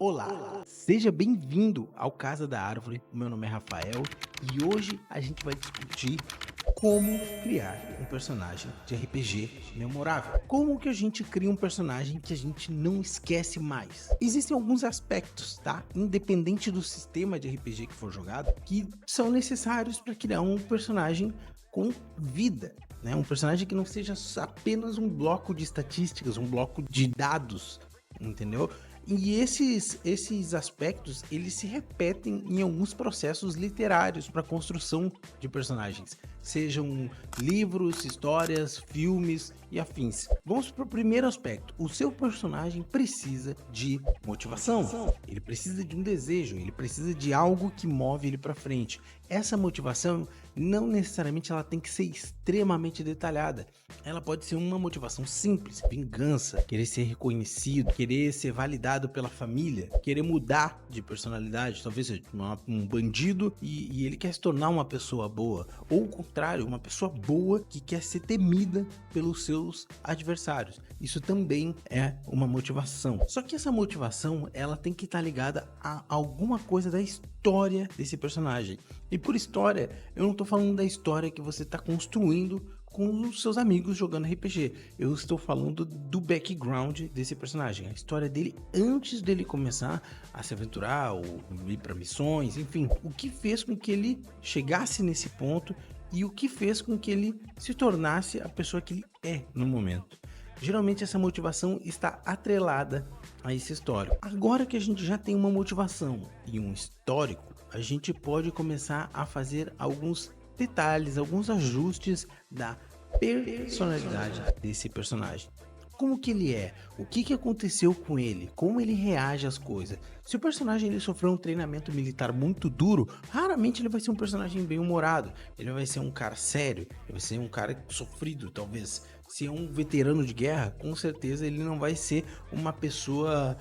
Olá, seja bem-vindo ao Casa da Árvore. Meu nome é Rafael e hoje a gente vai discutir como criar um personagem de RPG memorável. Como que a gente cria um personagem que a gente não esquece mais? Existem alguns aspectos, tá? Independente do sistema de RPG que for jogado, que são necessários para criar um personagem com vida, né? Um personagem que não seja apenas um bloco de estatísticas, um bloco de dados, entendeu? E esses aspectos, eles se repetem em alguns processos literários para construção de personagens, sejam livros, histórias, filmes e afins. Vamos para o primeiro aspecto. O seu personagem precisa de motivação. Ele precisa de um desejo, ele precisa de algo que move ele para frente. Essa motivação não necessariamente ela tem que ser extremamente detalhada. Ela pode ser uma motivação simples, vingança, querer ser reconhecido, querer ser validado pela família, querer mudar de personalidade, talvez seja um bandido e ele quer se tornar uma pessoa boa, ou o contrário, uma pessoa boa que quer ser temida pelos seus adversários. Isso também é uma motivação. Só que essa motivação, ela tem que estar ligada a alguma coisa da história desse personagem. E por história, eu não estou falando da história que você está construindo com os seus amigos jogando RPG. Eu estou falando do background desse personagem, a história dele antes dele começar a se aventurar ou ir para missões, enfim, o que fez com que ele chegasse nesse ponto e o que fez com que ele se tornasse a pessoa que ele é no momento. Geralmente essa motivação está atrelada a esse histórico. Agora que a gente já tem uma motivação e um histórico, a gente pode começar a fazer alguns detalhes, alguns ajustes da personalidade desse personagem. Como que ele é? O que aconteceu com ele? Como ele reage às coisas? Se o personagem ele sofreu um treinamento militar muito duro, raramente ele vai ser um personagem bem-humorado. Ele vai ser um cara sério, ele vai ser um cara sofrido, talvez. Se é um veterano de guerra, com certeza ele não vai ser uma pessoa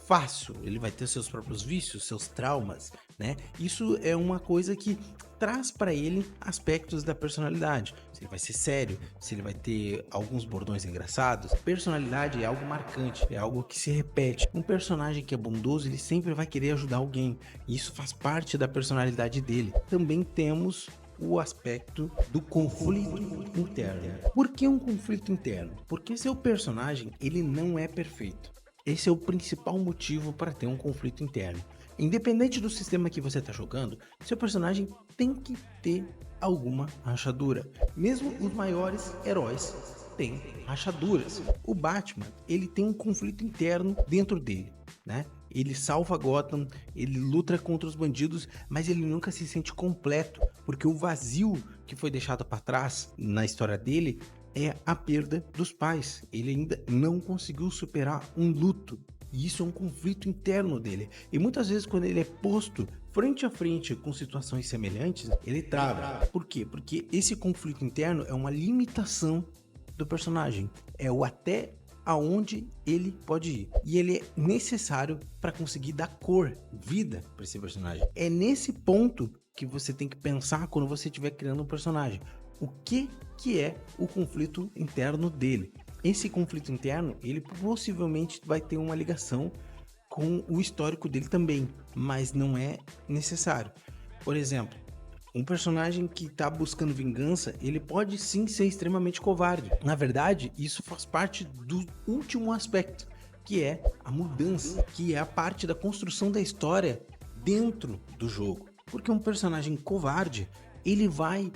fácil. Ele vai ter seus próprios vícios, seus traumas, né? Isso é uma coisa que traz para ele aspectos da personalidade. Se ele vai ser sério, se ele vai ter alguns bordões engraçados. Personalidade é algo marcante, é algo que se repete. Um personagem que é bondoso, ele sempre vai querer ajudar alguém. E isso faz parte da personalidade dele. Também temos o aspecto do conflito interno. Por que um conflito interno? Porque seu personagem, ele não é perfeito. Esse é o principal motivo para ter um conflito interno. Independente do sistema que você está jogando, seu personagem tem que ter alguma rachadura. Mesmo os maiores heróis têm rachaduras. O Batman, ele tem um conflito interno dentro dele, né? Ele salva Gotham, ele luta contra os bandidos, mas ele nunca se sente completo, porque o vazio que foi deixado para trás na história dele é a perda dos pais. Ele ainda não conseguiu superar um luto. E isso é um conflito interno dele. E muitas vezes quando ele é posto frente a frente com situações semelhantes, ele trava. Por quê? Porque esse conflito interno é uma limitação do personagem. É o até aonde ele pode ir. E ele é necessário para conseguir dar cor, vida para esse personagem. É nesse ponto que você tem que pensar quando você estiver criando um personagem. O que é o conflito interno dele? Esse conflito interno, ele possivelmente vai ter uma ligação com o histórico dele também, mas não é necessário. Por exemplo, um personagem que está buscando vingança, ele pode sim ser extremamente covarde. Na verdade, isso faz parte do último aspecto, que é a mudança, que é a parte da construção da história dentro do jogo. Porque um personagem covarde, ele vai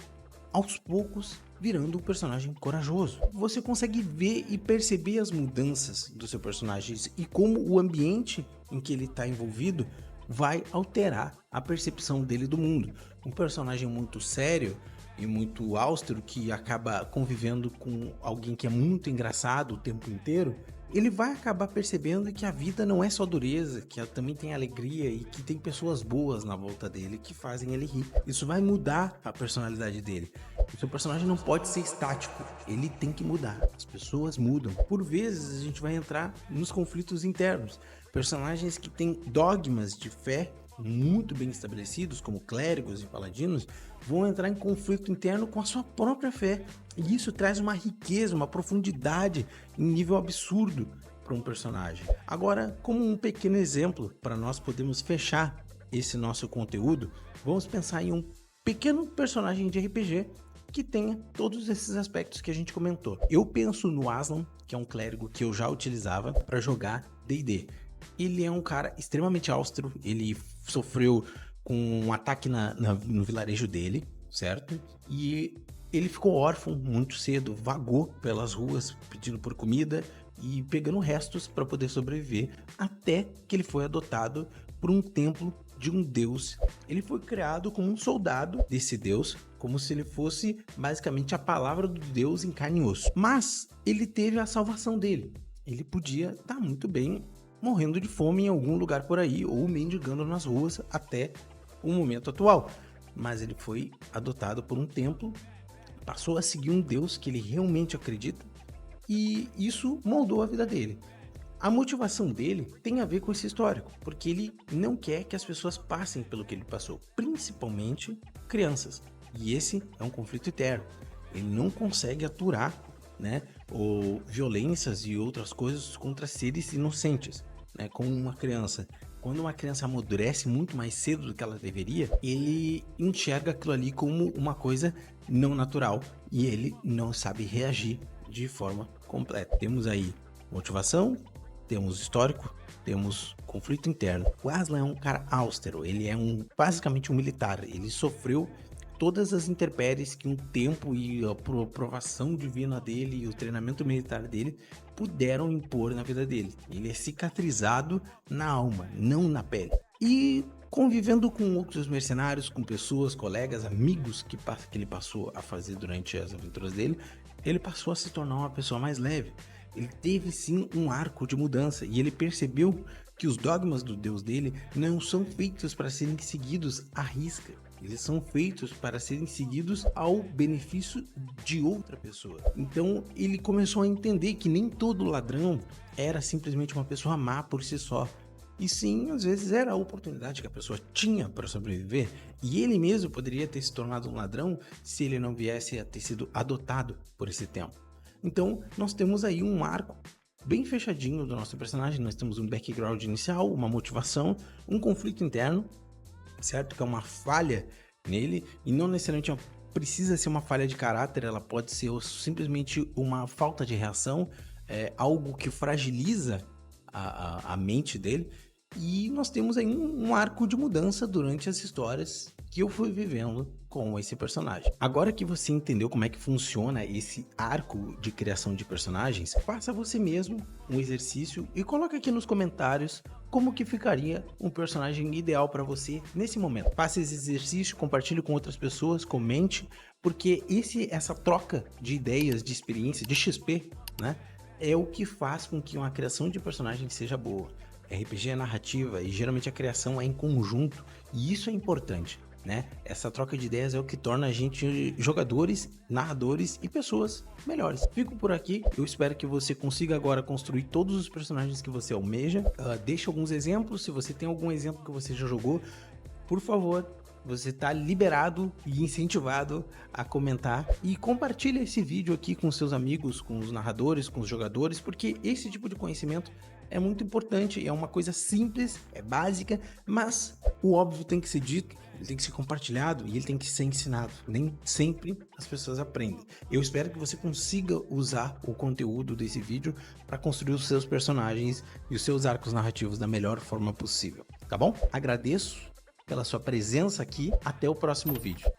aos poucos virando um personagem corajoso. Você consegue ver e perceber as mudanças do seu personagem e como o ambiente em que ele está envolvido vai alterar a percepção dele do mundo. Um personagem muito sério e muito austero que acaba convivendo com alguém que é muito engraçado o tempo inteiro, ele vai acabar percebendo que a vida não é só dureza, que também tem alegria e que tem pessoas boas na volta dele que fazem ele rir. Isso vai mudar a personalidade dele. O seu personagem não pode ser estático, ele tem que mudar. As pessoas mudam. Por vezes a gente vai entrar nos conflitos internos. Personagens que têm dogmas de fé muito bem estabelecidos, como clérigos e paladinos, vão entrar em conflito interno com a sua própria fé. E isso traz uma riqueza, uma profundidade em nível absurdo para um personagem. Agora, como um pequeno exemplo para nós podermos fechar esse nosso conteúdo, vamos pensar em um pequeno personagem de RPG que tenha todos esses aspectos que a gente comentou. Eu penso no Aslan, que é um clérigo que eu já utilizava para jogar D&D. Ele é um cara extremamente austero, ele sofreu com um ataque no vilarejo dele, certo? E ele ficou órfão muito cedo, vagou pelas ruas pedindo por comida e pegando restos para poder sobreviver, até que ele foi adotado por um templo de um deus. Ele foi criado como um soldado desse deus, como se ele fosse basicamente a palavra do deus em carne e osso. Mas ele teve a salvação dele. Ele podia estar muito bem morrendo de fome em algum lugar por aí, ou mendigando nas ruas até o momento atual. Mas ele foi adotado por um templo, passou a seguir um deus que ele realmente acredita, e isso moldou a vida dele. A motivação dele tem a ver com esse histórico, porque ele não quer que as pessoas passem pelo que ele passou, principalmente crianças. E esse é um conflito eterno. Ele não consegue aturar, né, ou violências e outras coisas contra seres inocentes, né, como uma criança. Quando uma criança amadurece muito mais cedo do que ela deveria, ele enxerga aquilo ali como uma coisa não natural e ele não sabe reagir de forma completa. Temos aí motivação, temos histórico, temos conflito interno. O Aslan é um cara austero, ele é basicamente um militar, ele sofreu todas as intempéries que um tempo e a provação divina dele e o treinamento militar dele puderam impor na vida dele. Ele é cicatrizado na alma, não na pele. E convivendo com outros mercenários, com pessoas, colegas, amigos que ele passou a fazer durante as aventuras dele, ele passou a se tornar uma pessoa mais leve. Ele teve sim um arco de mudança e ele percebeu que os dogmas do Deus dele não são feitos para serem seguidos à risca. Eles são feitos para serem seguidos ao benefício de outra pessoa. Então ele começou a entender que nem todo ladrão era simplesmente uma pessoa má por si só. E sim, às vezes era a oportunidade que a pessoa tinha para sobreviver. E ele mesmo poderia ter se tornado um ladrão se ele não viesse a ter sido adotado por esse tempo. Então nós temos aí um arco bem fechadinho do nosso personagem. Nós temos um background inicial, uma motivação, um conflito interno, certo? Que é uma falha nele, e não necessariamente precisa ser uma falha de caráter, ela pode ser simplesmente uma falta de reação, algo que fragiliza a mente dele. E nós temos aí um arco de mudança durante as histórias que eu fui vivendo com esse personagem. Agora que você entendeu como é que funciona esse arco de criação de personagens, faça você mesmo um exercício e coloque aqui nos comentários como que ficaria um personagem ideal para você nesse momento. Faça esse exercício, compartilhe com outras pessoas, comente, porque essa troca de ideias, de experiência, de XP, né, é o que faz com que uma criação de personagem seja boa. RPG é narrativa e geralmente a criação é em conjunto, e isso é importante, né? Essa troca de ideias é o que torna a gente jogadores, narradores e pessoas melhores. Fico por aqui, eu espero que você consiga agora construir todos os personagens que você almeja. Deixe alguns exemplos, se você tem algum exemplo que você já jogou, por favor, você está liberado e incentivado a comentar, e compartilhe esse vídeo aqui com seus amigos, com os narradores, com os jogadores, porque esse tipo de conhecimento é muito importante, é uma coisa simples, é básica, mas o óbvio tem que ser dito, ele tem que ser compartilhado e ele tem que ser ensinado. Nem sempre as pessoas aprendem. Eu espero que você consiga usar o conteúdo desse vídeo para construir os seus personagens e os seus arcos narrativos da melhor forma possível, tá bom? Agradeço pela sua presença aqui, até o próximo vídeo.